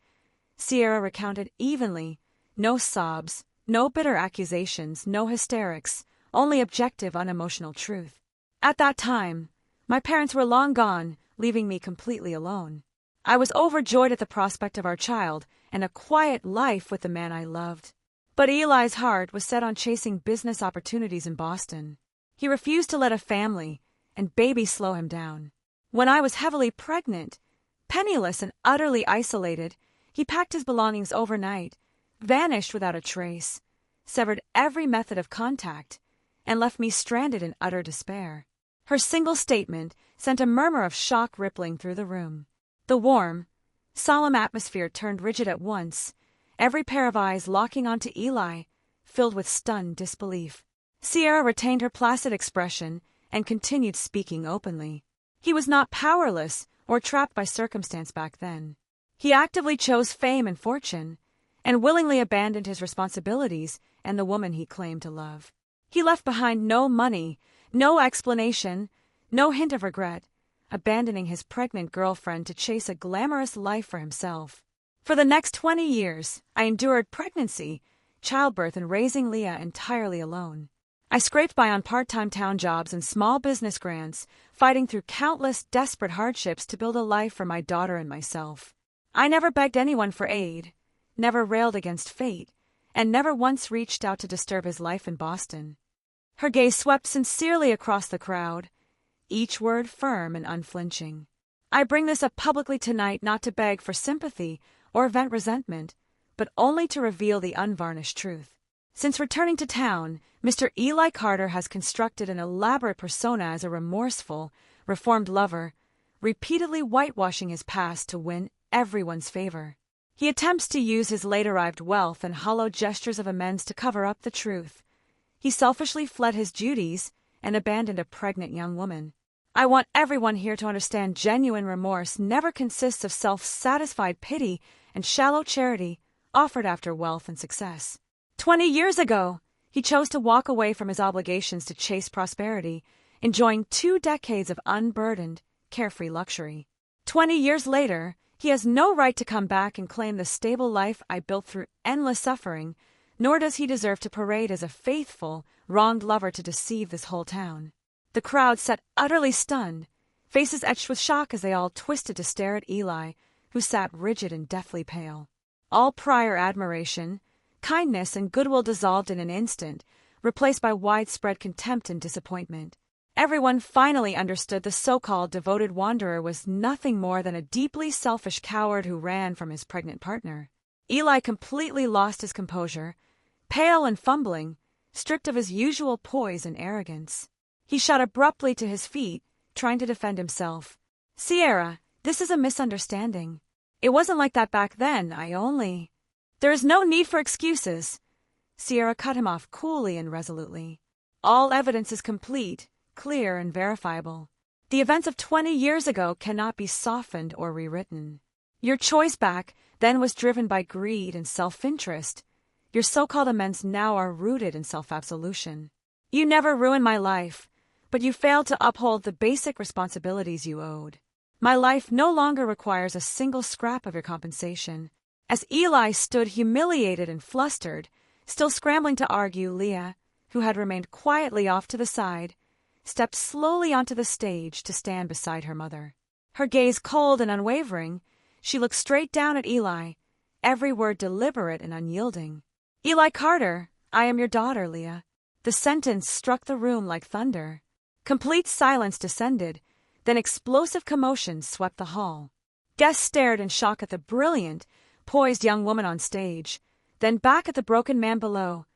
Sierra recounted evenly. No sobs, no bitter accusations, no hysterics, only objective, unemotional truth. At that time, my parents were long gone, leaving me completely alone. I was overjoyed at the prospect of our child and a quiet life with the man I loved. But Eli's heart was set on chasing business opportunities in Boston. He refused to let a family and baby slow him down. When I was heavily pregnant, penniless and utterly isolated, he packed his belongings overnight, vanished without a trace, severed every method of contact, and left me stranded in utter despair. Her single statement sent a murmur of shock rippling through the room. The warm, solemn atmosphere turned rigid at once, every pair of eyes locking onto Eli, filled with stunned disbelief. Sierra retained her placid expression and continued speaking openly. He was not powerless or trapped by circumstance back then. He actively chose fame and fortune, and willingly abandoned his responsibilities and the woman he claimed to love. He left behind no money, no explanation, no hint of regret, abandoning his pregnant girlfriend to chase a glamorous life for himself. For the next 20 years, I endured pregnancy, childbirth, and raising Leah entirely alone. I scraped by on part-time town jobs and small business grants, fighting through countless desperate hardships to build a life for my daughter and myself. I never begged anyone for aid, never railed against fate, and never once reached out to disturb his life in Boston. Her gaze swept sincerely across the crowd, each word firm and unflinching. I bring this up publicly tonight not to beg for sympathy or vent resentment, but only to reveal the unvarnished truth. Since returning to town, Mr. Eli Carter has constructed an elaborate persona as a remorseful, reformed lover, repeatedly whitewashing his past to win everyone's favor. He attempts to use his late-arrived wealth and hollow gestures of amends to cover up the truth. He selfishly fled his duties and abandoned a pregnant young woman. I want everyone here to understand genuine remorse never consists of self-satisfied pity and shallow charity offered after wealth and success. 20 years ago, he chose to walk away from his obligations to chase prosperity, enjoying 2 decades of unburdened, carefree luxury. 20 years later, he has no right to come back and claim the stable life I built through endless suffering, nor does he deserve to parade as a faithful, wronged lover to deceive this whole town. The crowd sat utterly stunned, faces etched with shock as they all twisted to stare at Eli, who sat rigid and deathly pale. All prior admiration, kindness, and goodwill dissolved in an instant, replaced by widespread contempt and disappointment. Everyone finally understood the so-called devoted wanderer was nothing more than a deeply selfish coward who ran from his pregnant partner. Eli completely lost his composure, pale and fumbling, stripped of his usual poise and arrogance. He shot abruptly to his feet, trying to defend himself. "Sierra, this is a misunderstanding. It wasn't like that back then, There is no need for excuses." Sierra cut him off coolly and resolutely. "All evidence is complete, clear, and verifiable. The events of 20 years ago cannot be softened or rewritten. Your choice back then was driven by greed and self-interest. Your so-called amends now are rooted in self-absolution. You never ruined my life, but you failed to uphold the basic responsibilities you owed. My life no longer requires a single scrap of your compensation." As Eli stood humiliated and flustered, still scrambling to argue, Leah, who had remained quietly off to the side, stepped slowly onto the stage to stand beside her mother. Her gaze cold and unwavering, she looked straight down at Eli, every word deliberate and unyielding. "Eli Carter, I am your daughter, Leah." The sentence struck the room like thunder. Complete silence descended, then explosive commotion swept the hall. Guests stared in shock at the brilliant, poised young woman on stage, then back at the broken man below,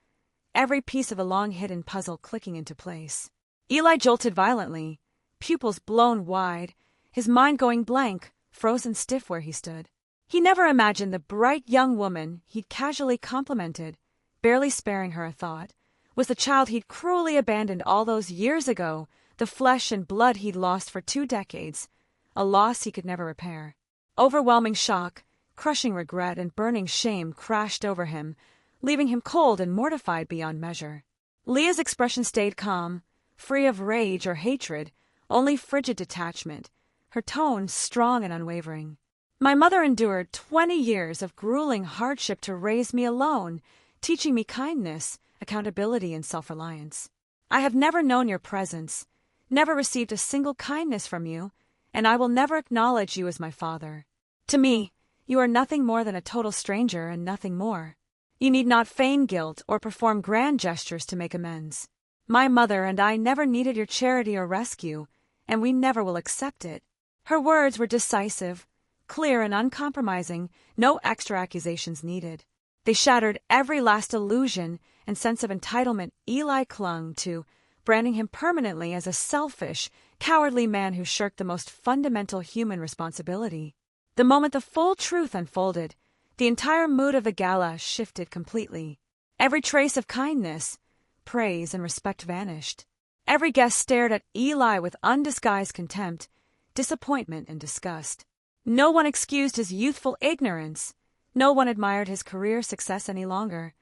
every piece of a long-hidden puzzle clicking into place. Eli jolted violently, pupils blown wide, his mind going blank, frozen stiff where he stood. He never imagined the bright young woman he'd casually complimented, barely sparing her a thought, was the child he'd cruelly abandoned all those years ago, the flesh and blood he'd lost for 2 decades, a loss he could never repair. Overwhelming shock, crushing regret, and burning shame crashed over him, leaving him cold and mortified beyond measure. Leah's expression stayed calm, free of rage or hatred, only frigid detachment, her tone strong and unwavering. My mother endured 20 years of grueling hardship to raise me alone, teaching me kindness, accountability, and self-reliance. I have never known your presence, never received a single kindness from you, and I will never acknowledge you as my father. To me, you are nothing more than a total stranger and nothing more. You need not feign guilt or perform grand gestures to make amends. My mother and I never needed your charity or rescue, and we never will accept it. Her words were decisive, clear and uncompromising, no extra accusations needed. They shattered every last illusion and sense of entitlement Eli clung to, branding him permanently as a selfish, cowardly man who shirked the most fundamental human responsibility. The moment the full truth unfolded, the entire mood of the gala shifted completely. Every trace of kindness, praise, and respect vanished. Every guest stared at Eli with undisguised contempt, disappointment, and disgust. No one excused his youthful ignorance. No one admired his career success any longer.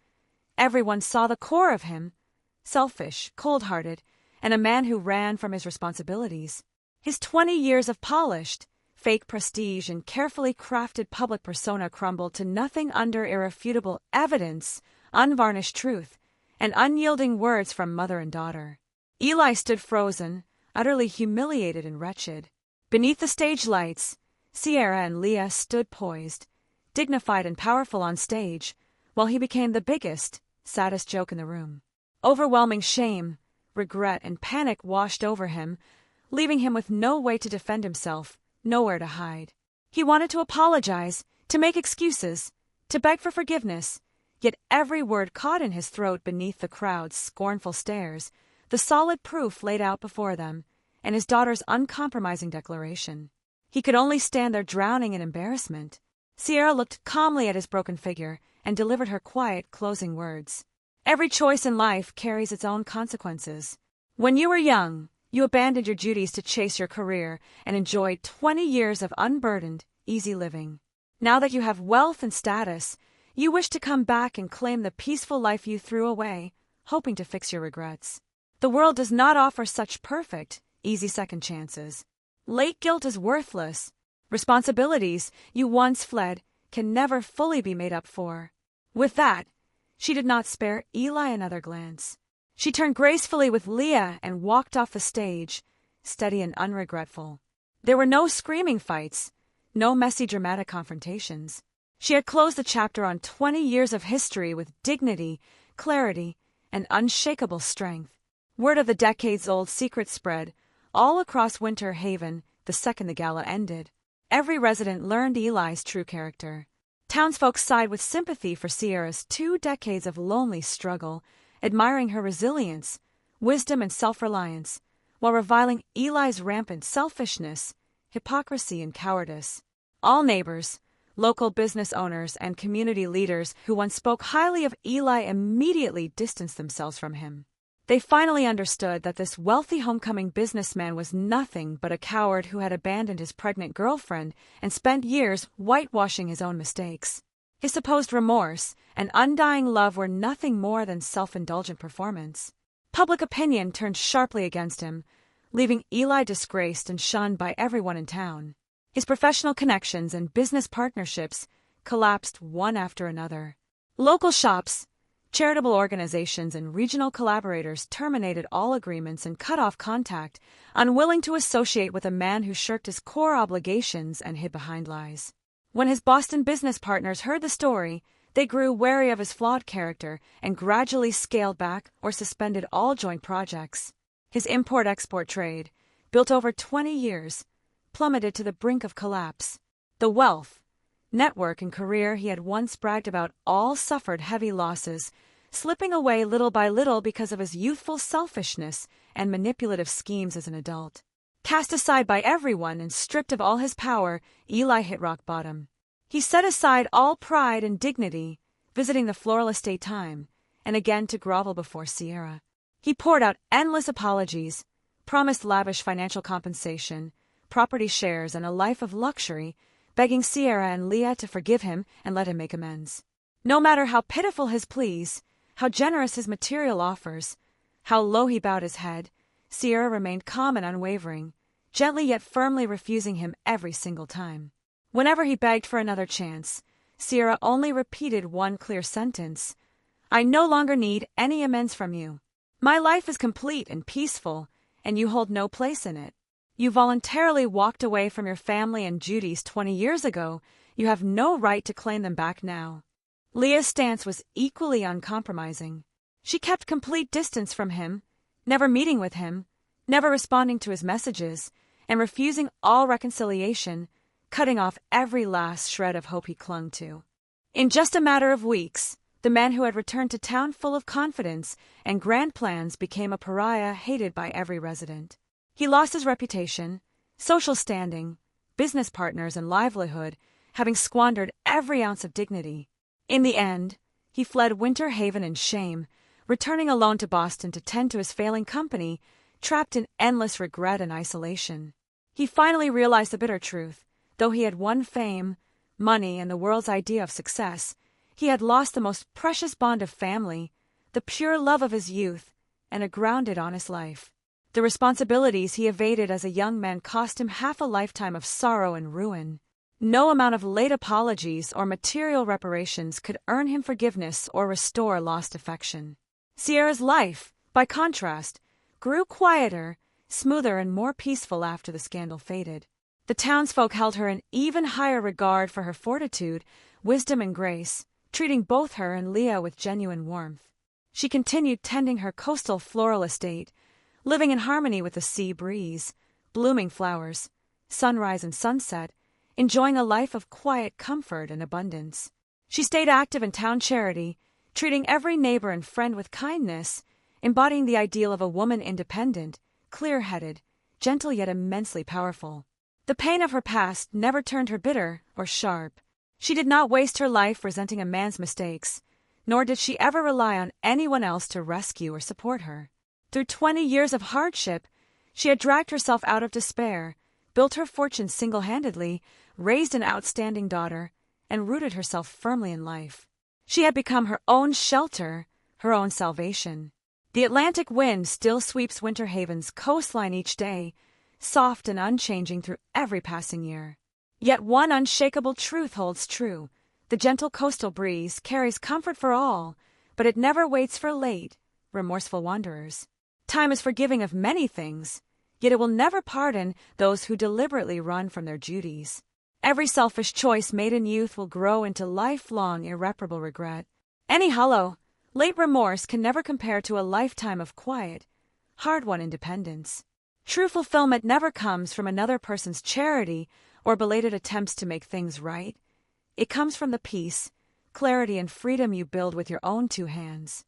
Everyone saw the core of him, selfish, cold-hearted, and a man who ran from his responsibilities. His 20 years of polished, fake prestige and carefully crafted public persona crumbled to nothing under irrefutable evidence, unvarnished truth, and unyielding words from mother and daughter. Eli stood frozen, utterly humiliated and wretched. Beneath the stage lights, Sierra and Leah stood poised, dignified and powerful on stage, while he became the biggest, saddest joke in the room. Overwhelming shame, regret, and panic washed over him, leaving him with no way to defend himself, nowhere to hide. He wanted to apologize, to make excuses, to beg for forgiveness, yet every word caught in his throat beneath the crowd's scornful stares, the solid proof laid out before them, and his daughter's uncompromising declaration. He could only stand there drowning in embarrassment. Sierra looked calmly at his broken figure and delivered her quiet, closing words. Every choice in life carries its own consequences. When you were young, you abandoned your duties to chase your career and enjoyed 20 years of unburdened, easy living. Now that you have wealth and status, you wish to come back and claim the peaceful life you threw away, hoping to fix your regrets. The world does not offer such perfect, easy second chances. Late guilt is worthless. Responsibilities you once fled can never fully be made up for. With that, she did not spare Eli another glance. She turned gracefully with Leah and walked off the stage, steady and unregretful. There were no screaming fights, no messy dramatic confrontations. She had closed the chapter on 20 years of history with dignity, clarity, and unshakable strength. Word of the decades-old secret spread all across Winter Haven the second the gala ended. Every resident learned Eli's true character. Townsfolk sighed with sympathy for Sierra's 2 decades of lonely struggle, admiring her resilience, wisdom, and self-reliance, while reviling Eli's rampant selfishness, hypocrisy, and cowardice. All neighbors, local business owners, and community leaders who once spoke highly of Eli immediately distanced themselves from him. They finally understood that this wealthy homecoming businessman was nothing but a coward who had abandoned his pregnant girlfriend and spent years whitewashing his own mistakes. His supposed remorse and undying love were nothing more than self-indulgent performance. Public opinion turned sharply against him, leaving Eli disgraced and shunned by everyone in town. His professional connections and business partnerships collapsed one after another. Local shops, charitable organizations, and regional collaborators terminated all agreements and cut off contact, unwilling to associate with a man who shirked his core obligations and hid behind lies. When his Boston business partners heard the story, they grew wary of his flawed character and gradually scaled back or suspended all joint projects. His import-export trade, built over 20 years, plummeted to the brink of collapse. The wealth, network, and career he had once bragged about all suffered heavy losses, slipping away little by little because of his youthful selfishness and manipulative schemes as an adult. Cast aside by everyone and stripped of all his power, Eli hit rock bottom. He set aside all pride and dignity, visiting the floral estate time and again to grovel before Sierra. He poured out endless apologies, promised lavish financial compensation, property shares, and a life of luxury, begging Sierra and Leah to forgive him and let him make amends. No matter how pitiful his pleas, how generous his material offers, how low he bowed his head, Sierra remained calm and unwavering, gently yet firmly refusing him every single time. Whenever he begged for another chance, Sierra only repeated one clear sentence: "I no longer need any amends from you. My life is complete and peaceful, and you hold no place in it. You voluntarily walked away from your family and duties 20 years ago. You have no right to claim them back now." Leah's stance was equally uncompromising. She kept complete distance from him, never meeting with him, never responding to his messages, and refusing all reconciliation, cutting off every last shred of hope he clung to. In just a matter of weeks, the man who had returned to town full of confidence and grand plans became a pariah hated by every resident. He lost his reputation, social standing, business partners, and livelihood, having squandered every ounce of dignity. In the end, he fled Winter Haven in shame, returning alone to Boston to tend to his failing company, trapped in endless regret and isolation. He finally realized the bitter truth. Though he had won fame, money, and the world's idea of success, he had lost the most precious bond of family, the pure love of his youth, and a grounded, honest life. The responsibilities he evaded as a young man cost him half a lifetime of sorrow and ruin. No amount of late apologies or material reparations could earn him forgiveness or restore lost affection. Sierra's life, by contrast, grew quieter, smoother, and more peaceful after the scandal faded. The townsfolk held her in even higher regard for her fortitude, wisdom, and grace, treating both her and Leah with genuine warmth. She continued tending her coastal floral estate, living in harmony with the sea breeze, blooming flowers, sunrise and sunset, enjoying a life of quiet comfort and abundance. She stayed active in town charity, treating every neighbor and friend with kindness, embodying the ideal of a woman independent, clear-headed, gentle yet immensely powerful. The pain of her past never turned her bitter or sharp. She did not waste her life resenting a man's mistakes, nor did she ever rely on anyone else to rescue or support her. Through 20 years of hardship, she had dragged herself out of despair, built her fortune single-handedly, raised an outstanding daughter, and rooted herself firmly in life. She had become her own shelter, her own salvation. The Atlantic wind still sweeps Winter Haven's coastline each day, soft and unchanging through every passing year. Yet one unshakable truth holds true. The gentle coastal breeze carries comfort for all, but it never waits for late, remorseful wanderers. Time is forgiving of many things, yet it will never pardon those who deliberately run from their duties. Every selfish choice made in youth will grow into lifelong, irreparable regret. Any hollow, late remorse can never compare to a lifetime of quiet, hard-won independence. True fulfillment never comes from another person's charity or belated attempts to make things right. It comes from the peace, clarity, and freedom you build with your own two hands.